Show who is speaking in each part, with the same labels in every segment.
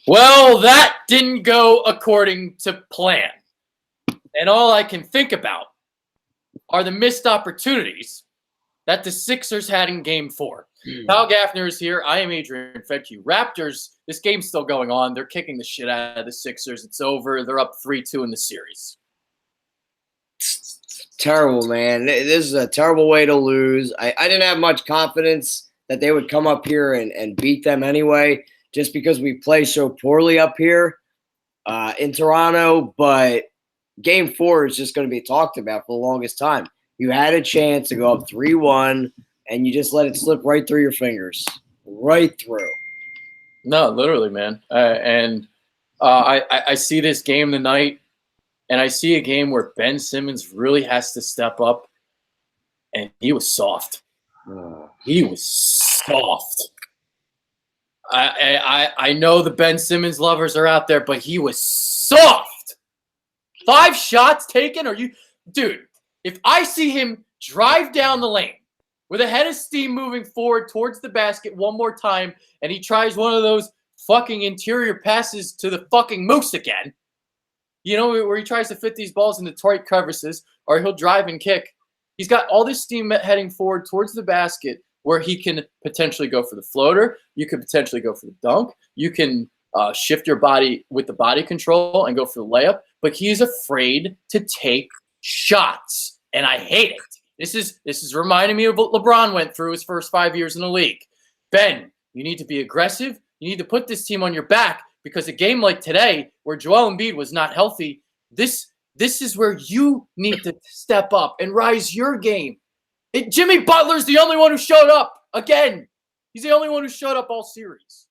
Speaker 1: Well, that didn't go according to plan. And all I can think about are the missed opportunities that the Sixers had in Game 4. Kyle Gaffner is here. I am Adrian Fedke. Raptors, this game's still going on. They're kicking the shit out of the Sixers. It's over. They're up 3-2 in the series.
Speaker 2: Terrible, man. This is a terrible way to lose. I didn't have much confidence that they would come up here and beat them anyway, just because we play so poorly up here in Toronto. But Game 4 is just going to be talked about for the longest time. You had a chance to go up 3-1, and you just let it slip right through your fingers. Right through.
Speaker 1: No, literally, man. I see this game tonight, and I see a game where Ben Simmons really has to step up, and he was soft. He was soft. I know the Ben Simmons lovers are out there, but he was soft. 5 shots taken? Are you – dude, if I see him drive down the lane with a head of steam moving forward towards the basket one more time, and he tries one of those fucking interior passes to the fucking Moose again, you know, where he tries to fit these balls into tight crevices, or he'll drive and kick. He's got all this steam heading forward towards the basket where he can potentially go for the floater. You could potentially go for the dunk. You can shift your body with the body control and go for the layup. But he's afraid to take shots, and I hate it. This is reminding me of what LeBron went through his first 5 years in the league. Ben, you need to be aggressive. You need to put this team on your back, because a game like today where Joel Embiid was not healthy, this is where you need to step up and rise your game. Jimmy Butler's the only one who showed up again. He's the only one who showed up all series.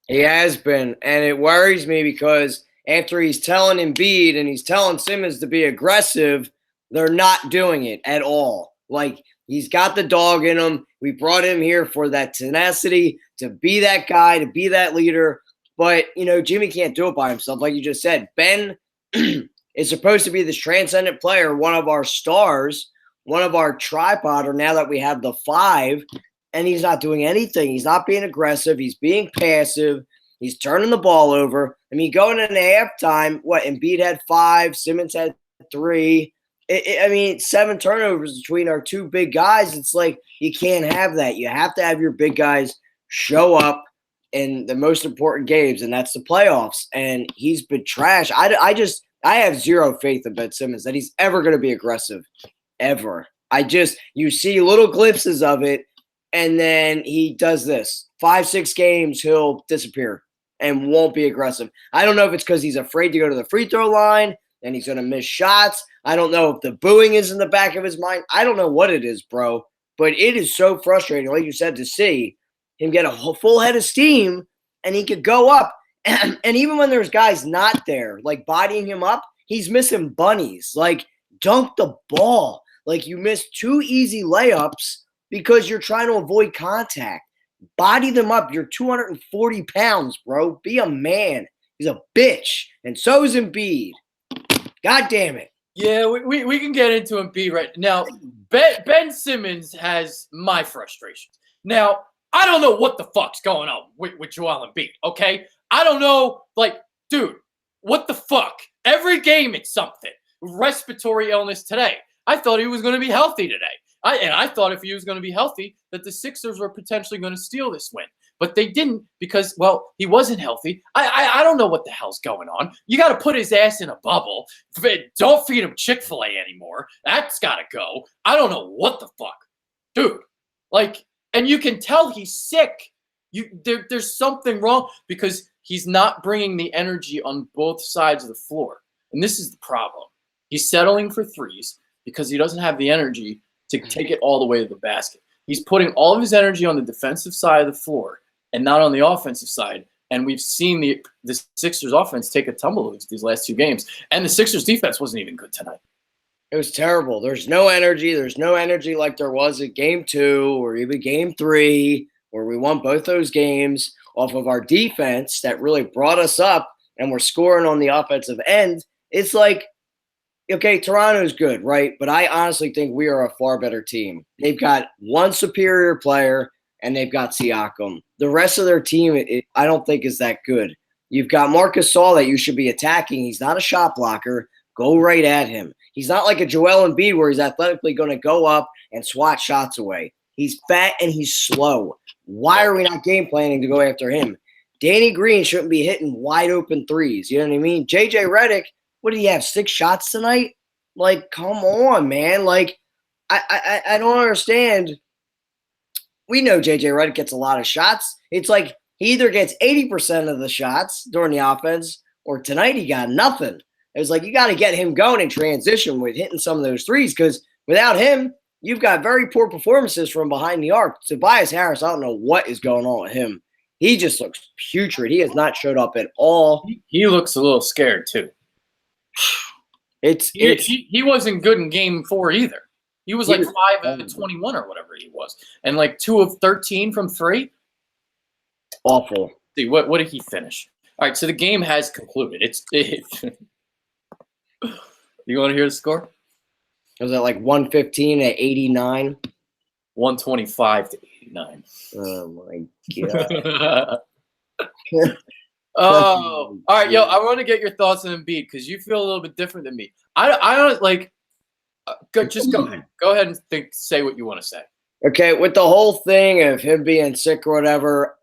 Speaker 2: He has been, and it worries me because after he's telling Embiid and he's telling Simmons to be aggressive, they're not doing it at all. Like, he's got the dog in him. We brought him here for that tenacity, to be that guy, to be that leader. But, you know, Jimmy can't do it by himself. Like you just said, Ben is supposed to be this transcendent player, one of our stars, one of our tripod, or now that we have the 5, and he's not doing anything. He's not being aggressive. He's being passive. He's turning the ball over. I mean, going into halftime, Embiid had 5, Simmons had 3. I mean, 7 turnovers between our 2 big guys. It's like, you can't have that. You have to have your big guys show up in the most important games, and that's the playoffs. And he's been trash. I have zero faith in Ben Simmons that he's ever going to be aggressive, ever. You see little glimpses of it, and then he does this. 5-6 games, he'll disappear and won't be aggressive. I don't know if it's because he's afraid to go to the free throw line and he's going to miss shots. I don't know if the booing is in the back of his mind. I don't know what it is, bro. But it is so frustrating, like you said, to see him get a full head of steam and he could go up. And even when there's guys not there, like bodying him up, he's missing bunnies. Like, dunk the ball. Like, you missed 2 easy layups because you're trying to avoid contact. Body them up. You're 240 pounds, bro. Be a man. He's a bitch. And so is Embiid. God damn it.
Speaker 1: Yeah, we can get into Embiid right now. Ben Simmons has my frustrations. Now, I don't know what the fuck's going on with Joel Embiid, okay? I don't know, like, dude, what the fuck? Every game it's something. Respiratory illness today. I thought he was going to be healthy today. I thought if he was going to be healthy that the Sixers were potentially going to steal this win. But they didn't because, well, he wasn't healthy. I don't know what the hell's going on. You got to put his ass in a bubble. Don't feed him Chick-fil-A anymore. That's got to go. I don't know what the fuck. Dude, like, and you can tell he's sick. There's something wrong because he's not bringing the energy on both sides of the floor. And this is the problem. He's settling for threes because he doesn't have the energy to take it all the way to the basket. He's putting all of his energy on the defensive side of the floor and not on the offensive side. And we've seen the Sixers offense take a tumble these last 2 games. And the Sixers defense wasn't even good tonight.
Speaker 2: It was terrible. There's no energy. There's no energy like there was at Game 2 or even Game 3, where we won both those games off of our defense that really brought us up and we're scoring on the offensive end. It's like, okay, Toronto's good, right? But I honestly think we are a far better team. They've got one superior player, and they've got Siakam. The rest of their team, I don't think is that good. You've got Marcus Gasol that you should be attacking. He's not a shot blocker. Go right at him. He's not like a Joel Embiid where he's athletically going to go up and swat shots away. He's fat and he's slow. Why are we not game planning to go after him? Danny Green shouldn't be hitting wide open threes. You know what I mean? JJ Redick, what did he have, 6 shots tonight? Like, come on, man. Like, I don't understand. We know JJ Redick gets a lot of shots. It's like he either gets 80% of the shots during the offense or tonight he got nothing. It was like you got to get him going in transition with hitting some of those threes because without him, you've got very poor performances from behind the arc. Tobias Harris, I don't know what is going on with him. He just looks putrid. He has not showed up at all.
Speaker 1: He looks a little scared too. He wasn't good in game 4 either. He was like 5 of 21 or whatever he was, and like 2 of 13 from 3.
Speaker 2: Awful.
Speaker 1: See what did he finish? All right, so the game has concluded. You want to hear the score?
Speaker 2: Was it like 115 to 89?
Speaker 1: 125 to 89.
Speaker 2: Oh my god.
Speaker 1: Oh, all right, yo. I want to get your thoughts on Embiid because you feel a little bit different than me. I don't like. Just go ahead. Go ahead and say what you want to say.
Speaker 2: Okay, with the whole thing of him being sick or whatever,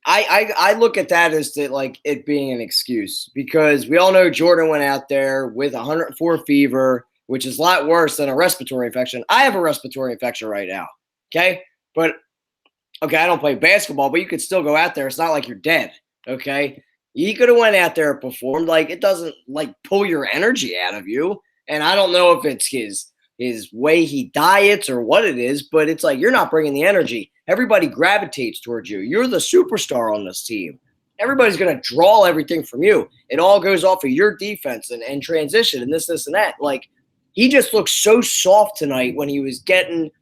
Speaker 2: I look at that as like it being an excuse because we all know Jordan went out there with 104 fever, which is a lot worse than a respiratory infection. I have a respiratory infection right now. Okay, but okay, I don't play basketball, but you could still go out there. It's not like you're dead. Okay, he could have went out there and performed. Like it doesn't like pull your energy out of you. And I don't know if it's his way he diets or what it is, but it's like you're not bringing the energy. Everybody gravitates towards you. You're the superstar on this team. Everybody's going to draw everything from you. It all goes off of your defense and transition and this, and that. Like he just looked so soft tonight when he was going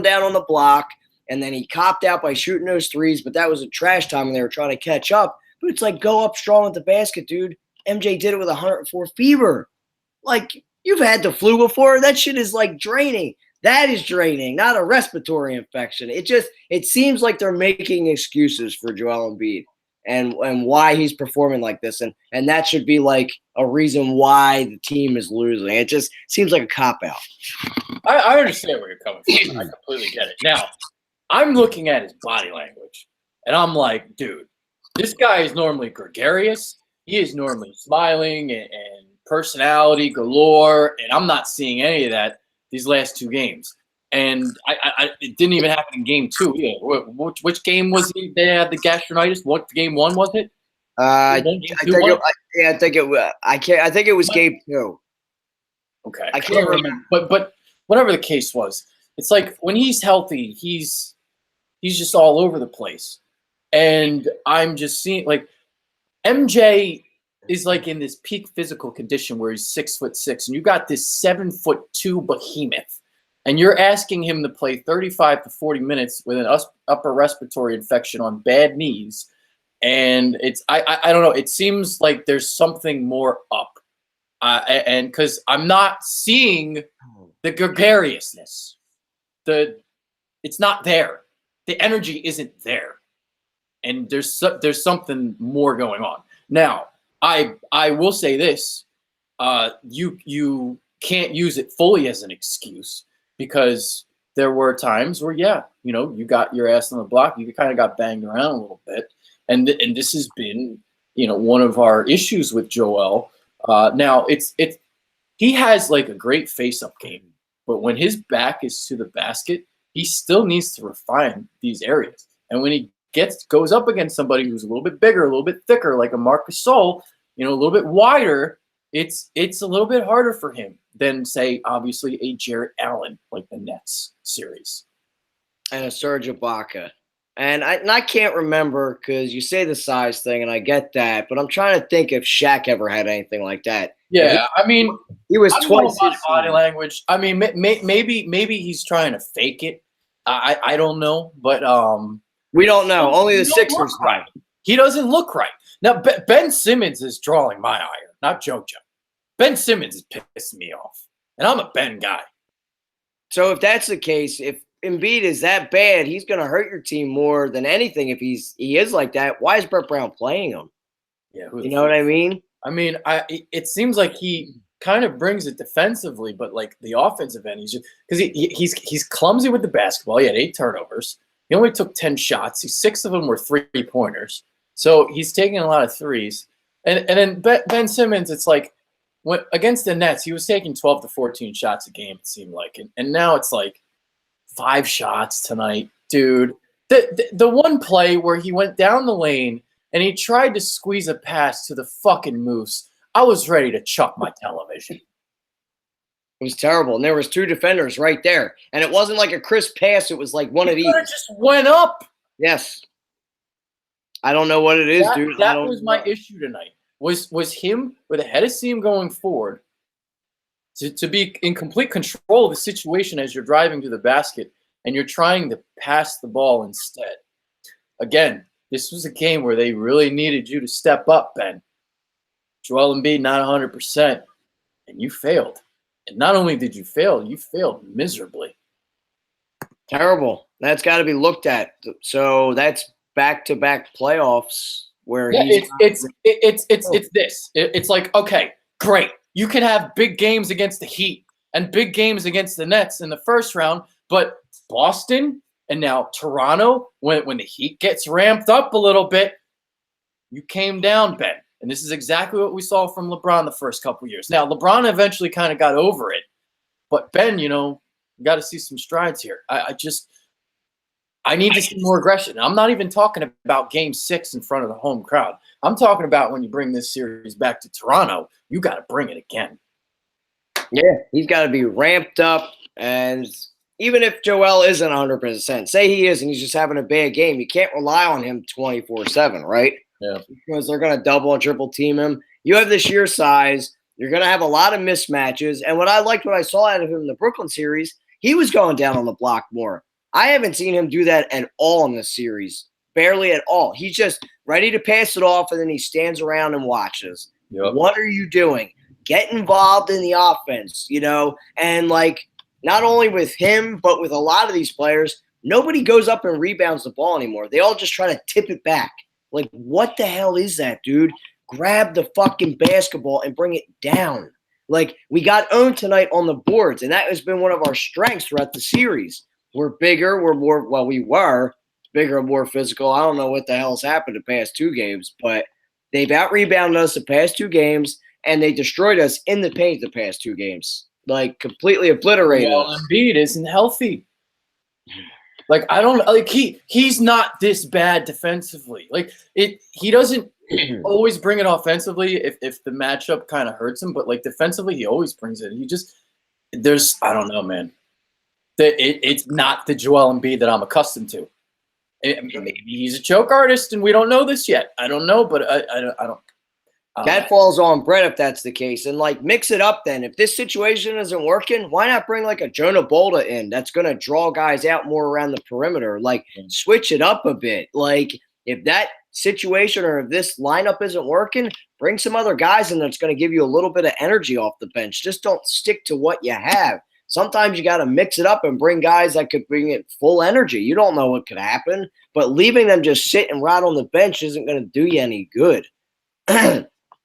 Speaker 2: down on the block, and then he copped out by shooting those threes, but that was a trash time and they were trying to catch up. But it's like go up strong at the basket, dude. MJ did it with 104 fever. Like, you've had the flu before. That shit is like draining. That is draining, not a respiratory infection. It seems like they're making excuses for Joel Embiid and why he's performing like this. And that should be like a reason why the team is losing. It just seems like a cop-out.
Speaker 1: I understand where you're coming from. I completely get it. Now, I'm looking at his body language, and I'm like, dude, this guy is normally gregarious. He is normally smiling and personality galore, and I'm not seeing any of that these last 2 games. And it didn't even happen in game 2 either. Which game was he? They had the gastronitis. What game 1 was it?
Speaker 2: I think it was game 2.
Speaker 1: Okay,
Speaker 2: I can't remember.
Speaker 1: But whatever the case was, it's like when he's healthy, he's just all over the place, and I'm just seeing like MJ is like in this peak physical condition where he's 6'6", and you got this 7'2" behemoth, and you're asking him to play 35 to 40 minutes with an upper respiratory infection on bad knees, and it's I don't know. It seems like there's something more up, and because I'm not seeing the gregariousness, it's not there. The energy isn't there, and there's something more going on now. I will say this, you can't use it fully as an excuse because there were times where, you got your ass on the block, you kind of got banged around a little bit, and this has been, one of our issues with Joel. Now he has like a great face-up game, but when his back is to the basket, he still needs to refine these areas, and when he goes up against somebody who's a little bit bigger, a little bit thicker, like a Marcus Gasol, a little bit wider, it's a little bit harder for him than, say, obviously a Jarrett Allen, like the Nets series.
Speaker 2: And a Serge Ibaka. And I can't remember because you say the size thing, and I get that, but I'm trying to think if Shaq ever had anything like that.
Speaker 1: Yeah,
Speaker 2: he was twice his
Speaker 1: body language. Maybe he's trying to fake it. I don't know, but
Speaker 2: we don't know. Only the Sixers
Speaker 1: right. He doesn't look right. Now, Ben Simmons is drawing my ire, not JoJo. Ben Simmons is pissing me off, and I'm a Ben guy.
Speaker 2: So if that's the case, if Embiid is that bad, he's going to hurt your team more than anything if he is like that. Why is Brett Brown playing him?
Speaker 1: Yeah,
Speaker 2: You know what I mean?
Speaker 1: I mean, it seems like he kind of brings it defensively, but like the offensive end, he's just because he's clumsy with the basketball. He had 8 turnovers. He only took 10 shots. 6 of them were 3-pointers. So he's taking a lot of threes. And then Ben Simmons, it's like when against the Nets, he was taking 12 to 14 shots a game. It seemed like, and now it's like 5 shots tonight, dude. The one play where he went down the lane and he tried to squeeze a pass to the fucking Moose. I was ready to chuck my television.
Speaker 2: It was terrible. And there was 2 defenders right there. And it wasn't like a crisp pass. It was like one of these.
Speaker 1: It just went up.
Speaker 2: Yes. I don't know what it is, dude.
Speaker 1: That was my issue tonight. Was him with a head of steam going forward to be in complete control of the situation as you're driving to the basket and you're trying to pass the ball instead. Again, this was a game where they really needed you to step up, Ben. Joel Embiid not 100%, and you failed. And not only did you fail, you failed miserably.
Speaker 2: Terrible. That's got to be looked at. So that's back-to-back playoffs where
Speaker 1: it's this. It's like, okay, great. You can have big games against the Heat and big games against the Nets in the first round, but Boston and now Toronto, when the Heat gets ramped up a little bit, you came down, Ben. And this is exactly what we saw from LeBron the first couple of years. Now, LeBron eventually kind of got over it. But, Ben, you got to see some strides here. I need to see more aggression. I'm not even talking about Game 6 in front of the home crowd. I'm talking about when you bring this series back to Toronto, you got to bring it again.
Speaker 2: Yeah, he's got to be ramped up. And even if Joel isn't 100%, say he is and he's just having a bad game, you can't rely on him 24/7, right?
Speaker 1: Yeah.
Speaker 2: Because they're going to double and triple team him. You have the sheer size. You're going to have a lot of mismatches. And what I saw out of him in the Brooklyn series, he was going down on the block more. I haven't seen him do that at all in this series. Barely at all. He's just ready to pass it off, and then he stands around and watches. Yep. What are you doing? Get involved in the offense, And, not only with him, but with a lot of these players, nobody goes up and rebounds the ball anymore. They all just try to tip it back. Like, what the hell is that, dude? Grab the fucking basketball and bring it down. Like, we got owned tonight on the boards, and that has been one of our strengths throughout the series. We're bigger. We're more – well, we were bigger and more physical. I don't know what the hell's happened the past 2 games, but they've out-rebounded us the past 2 games, and they destroyed us in the paint the past 2 games. Like, completely obliterated us.
Speaker 1: Embiid isn't healthy. Like, I don't like he's not this bad defensively. Like he doesn't always bring it offensively if the matchup kind of hurts him, but like defensively he always brings it. I don't know, man. It's not the Joel Embiid that I'm accustomed to. Maybe he's a choke artist and we don't know this yet. I don't know, but I don't.
Speaker 2: That falls on Brett if that's the case. And, mix it up then. If this situation isn't working, why not bring, a Jonah Bolda in that's going to draw guys out more around the perimeter? Switch it up a bit. If that situation or if this lineup isn't working, bring some other guys in that's going to give you a little bit of energy off the bench. Just don't stick to what you have. Sometimes you got to mix it up and bring guys that could bring it full energy. You don't know what could happen, but leaving them just sit and rot on the bench isn't going to do you any good.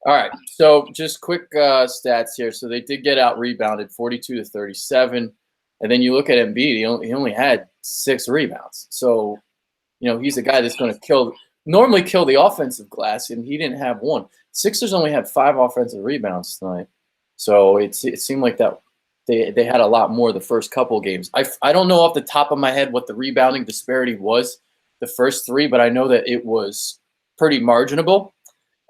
Speaker 1: All right, so just quick stats here. So they did get out rebounded 42-37, and then you look at Embiid, he only had 6 rebounds. So, he's a guy that's going to normally kill the offensive glass, and he didn't have 1. Sixers only had 5 offensive rebounds tonight, so it seemed like that they had a lot more the first couple of games. I don't know off the top of my head what the rebounding disparity was the first 3, but I know that it was pretty marginable.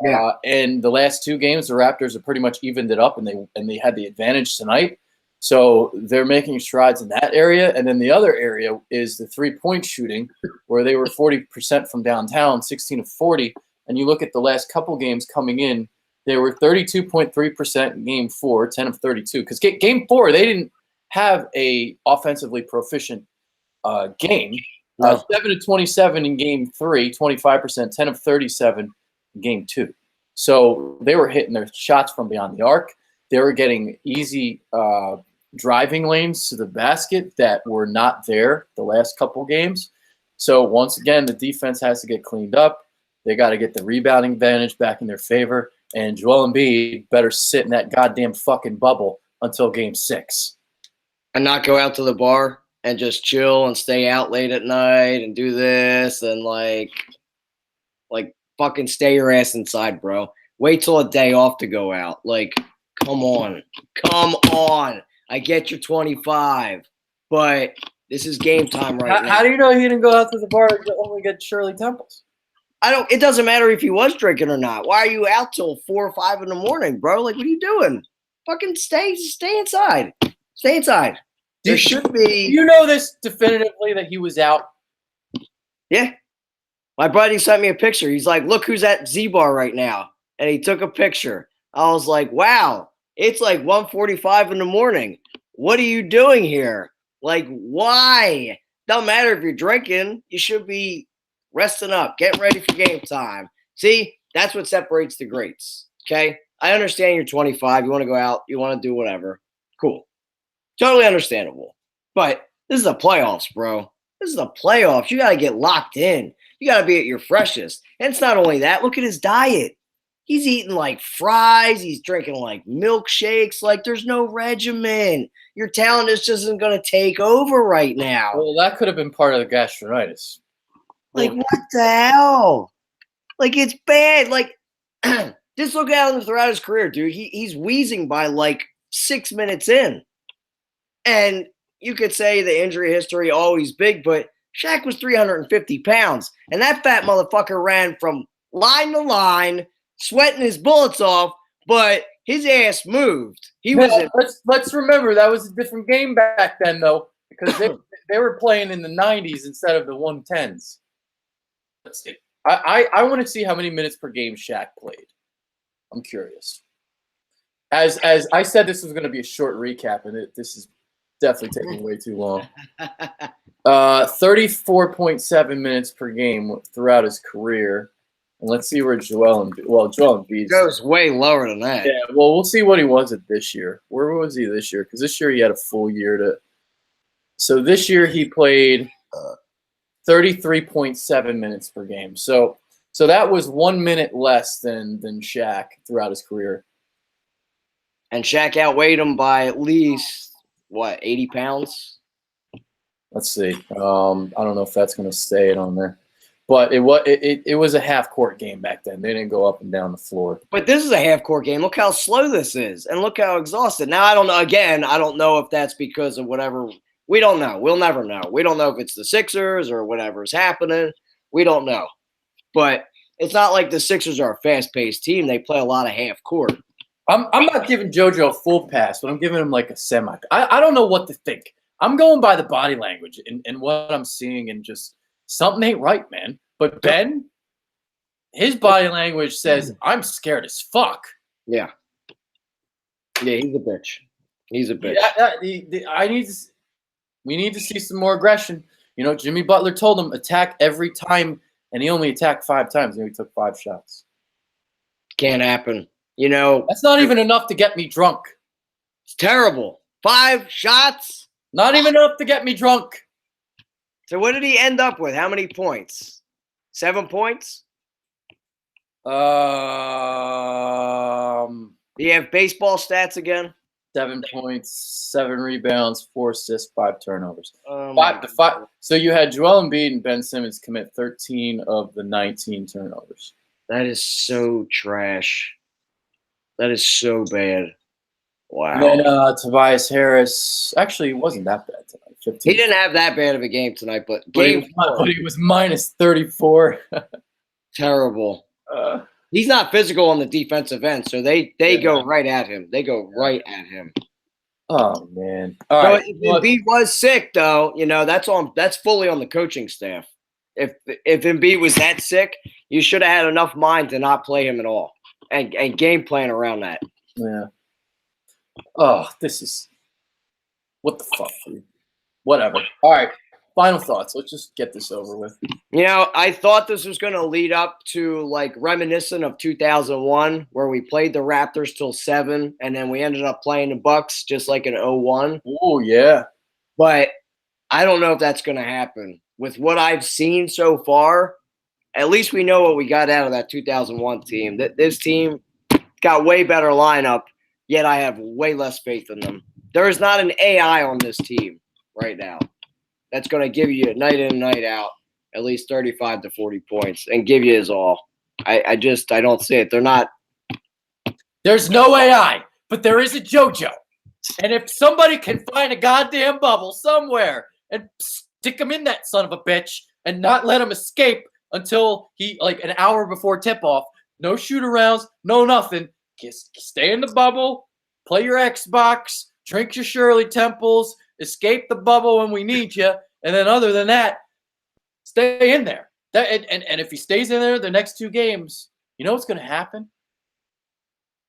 Speaker 1: Yeah. And the last 2 games, the Raptors have pretty much evened it up, and they had the advantage tonight. So they're making strides in that area. And then the other area is the 3-point shooting, where they were 40% from downtown, 16 of 40. And you look at the last couple games coming in, they were 32.3% in Game 4, 10 of 32. Because Game 4, they didn't have a offensively proficient game. No. 7 of 27 in Game 3, 25%, 10 of 37. Game 2. So they were hitting their shots from beyond the arc. They were getting easy driving lanes to the basket that were not there the last couple games. So once again, the defense has to get cleaned up. They got to get the rebounding advantage back in their favor. And Joel Embiid better sit in that goddamn fucking bubble until Game 6.
Speaker 2: And not go out to the bar and just chill and stay out late at night and do this and like fucking stay your ass inside, bro. Wait till a day off to go out. Like, come on. Come on. I get you're 25, but this is game time right now.
Speaker 1: How do you know he didn't go out to the bar to only get Shirley Temples?
Speaker 2: It doesn't matter if he was drinking or not. Why are you out till 4 or 5 in the morning, bro? Like, what are you doing? Fucking stay inside. Stay inside. There should be.
Speaker 1: Do you know this definitively that he was out?
Speaker 2: Yeah. My buddy sent me a picture. He's like, look who's at Z-Bar right now. And he took a picture. I was like, wow, it's like 1:45 in the morning. What are you doing here? Like, why? Don't matter if you're drinking. You should be resting up, getting ready for game time. See, that's what separates the greats, okay? I understand you're 25. You want to go out. You want to do whatever. Cool. Totally understandable. But this is the playoffs, bro. This is the playoffs. You got to get locked in. You got to be at your freshest. And it's not only that. Look at his diet. He's eating like fries. He's drinking like milkshakes. Like there's no regimen. Your talent just isn't going to take over right now.
Speaker 1: Well, that could have been part of the gastronitis.
Speaker 2: Like, what the hell? Like, it's bad. Like, just look at him throughout his career, dude. He's wheezing by like 6 minutes in. And you could say the injury history always big, but Shaq was 350 pounds. And that fat motherfucker ran from line to line, sweating his bullets off, but his ass moved.
Speaker 1: Let's remember that was a different game back then, though, because they were playing in the 90s instead of the 110s. Let's see. I want to see how many minutes per game Shaq played. I'm curious. As I said, this was going to be a short recap, and this is definitely taking way too long. 34.7 minutes per game throughout his career. And let's see where Joel Embiid
Speaker 2: goes way lower than that.
Speaker 1: Yeah, well, we'll see what he was at this year. Where was he this year? Because this year he had a full year to. So this year he played 33.7 minutes per game. So that was 1 minute less than Shaq throughout his career.
Speaker 2: And Shaq outweighed him by at least, 80 pounds?
Speaker 1: Let's see. I don't know if that's going to stay it on there. But it was a half-court game back then. They didn't go up and down the floor.
Speaker 2: But this is a half-court game. Look how slow this is. And look how exhausted. Now, I don't know. Again, I don't know if that's because of whatever. We don't know. We'll never know. We don't know if it's the Sixers or whatever's happening. We don't know. But it's not like the Sixers are a fast-paced team. They play a lot of half-court.
Speaker 1: I'm not giving JoJo a full pass, but I'm giving him like a semi. I don't know what to think. I'm going by the body language and what I'm seeing, and just something ain't right, man. But Ben, his body language says, I'm scared as fuck.
Speaker 2: Yeah. Yeah, he's a bitch. He's a bitch.
Speaker 1: Yeah, we need to see some more aggression. You know, Jimmy Butler told him attack every time, and he only attacked 5 times, and he took 5 shots.
Speaker 2: Can't happen. You know,
Speaker 1: that's not even enough to get me drunk.
Speaker 2: It's terrible. 5 shots?
Speaker 1: Not even enough to get me drunk.
Speaker 2: So what did he end up with? How many points? 7 points? Do you have baseball stats again?
Speaker 1: 7 points, 7 rebounds, 4 assists, 5 turnovers. So you had Joel Embiid and Ben Simmons commit 13 of the 19 turnovers.
Speaker 2: That is so trash. That is so bad. Wow.
Speaker 1: And then Tobias Harris, actually, it wasn't that bad tonight. 15.
Speaker 2: He didn't have that bad of a game tonight, but
Speaker 1: he was minus 34.
Speaker 2: Terrible. He's not physical on the defensive end, so they go right at him. They go right at him.
Speaker 1: Oh man! All right.
Speaker 2: If Embiid was sick, though, you know that's fully on the coaching staff. If Embiid was that sick, you should have had enough mind to not play him at all, and game plan around that.
Speaker 1: Yeah. Oh, this is what the fuck, dude. Whatever. All right. Final thoughts. Let's just get this over with.
Speaker 2: You know, I thought this was going to lead up to like reminiscent of 2001, where we played the Raptors till 7, and then we ended up playing the Bucks just like in 01.
Speaker 1: Oh yeah.
Speaker 2: But I don't know if that's going to happen. With what I've seen so far, at least we know what we got out of that 2001 team. This team got way better lineup, yet I have way less faith in them. There is not an AI on this team right now that's going to give you night in and night out at least 35 to 40 points and give you his all. I don't see it. They're not.
Speaker 1: There's no AI, but there is a JoJo. And if somebody can find a goddamn bubble somewhere and stick him in that son of a bitch and not let him escape until he, like an hour before tip-off, no shoot-arounds, no nothing, just stay in the bubble, play your Xbox, drink your Shirley Temples, escape the bubble when we need you, and then other than that, stay in there. And if he stays in there the next 2 games, you know what's going to happen?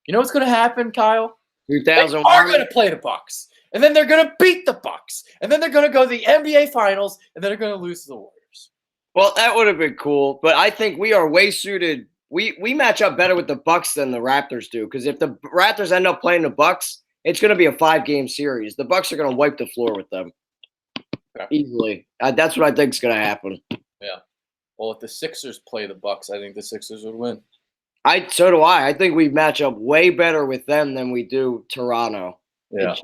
Speaker 1: You know what's going to happen, Kyle?
Speaker 2: 2001.
Speaker 1: They are going to play the Bucks, and then they're going to beat the Bucks, and then they're going to go to the NBA Finals, and then they're going to lose to the Warriors.
Speaker 2: Well, that would have been cool, but I think we are way suited. We match up better with the Bucks than the Raptors do, because if the Raptors end up playing the Bucks, it's going to be a 5-game series. The Bucks are going to wipe the floor with them easily. That's what I think is going to happen.
Speaker 1: Yeah. Well, if the Sixers play the Bucks, I think the Sixers would win.
Speaker 2: So do I. I think we match up way better with them than we do Toronto.
Speaker 1: Yeah.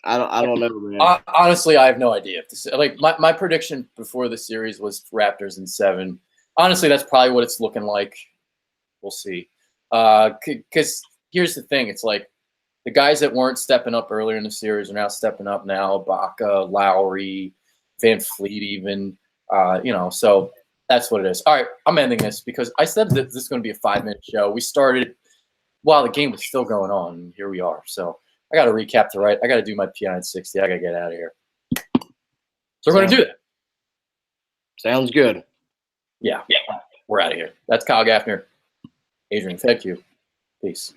Speaker 2: I don't know, man.
Speaker 1: Honestly, I have no idea. My prediction before the series was Raptors in 7. Honestly, that's probably what it's looking like. We'll see. Because here's the thing. It's like the guys that weren't stepping up earlier in the series are now stepping up now. Ibaka, Lowry, Van Fleet even. So that's what it is. All right, I'm ending this because I said that this is going to be a 5-minute show. We started while the game was still going on, and here we are. So I got to recap I got to do my PI in 60. I got to get out of here. So we're going to do that.
Speaker 2: Sounds good.
Speaker 1: Yeah. We're out of here. That's Kyle Gaffner. Adrian, thank you. Peace.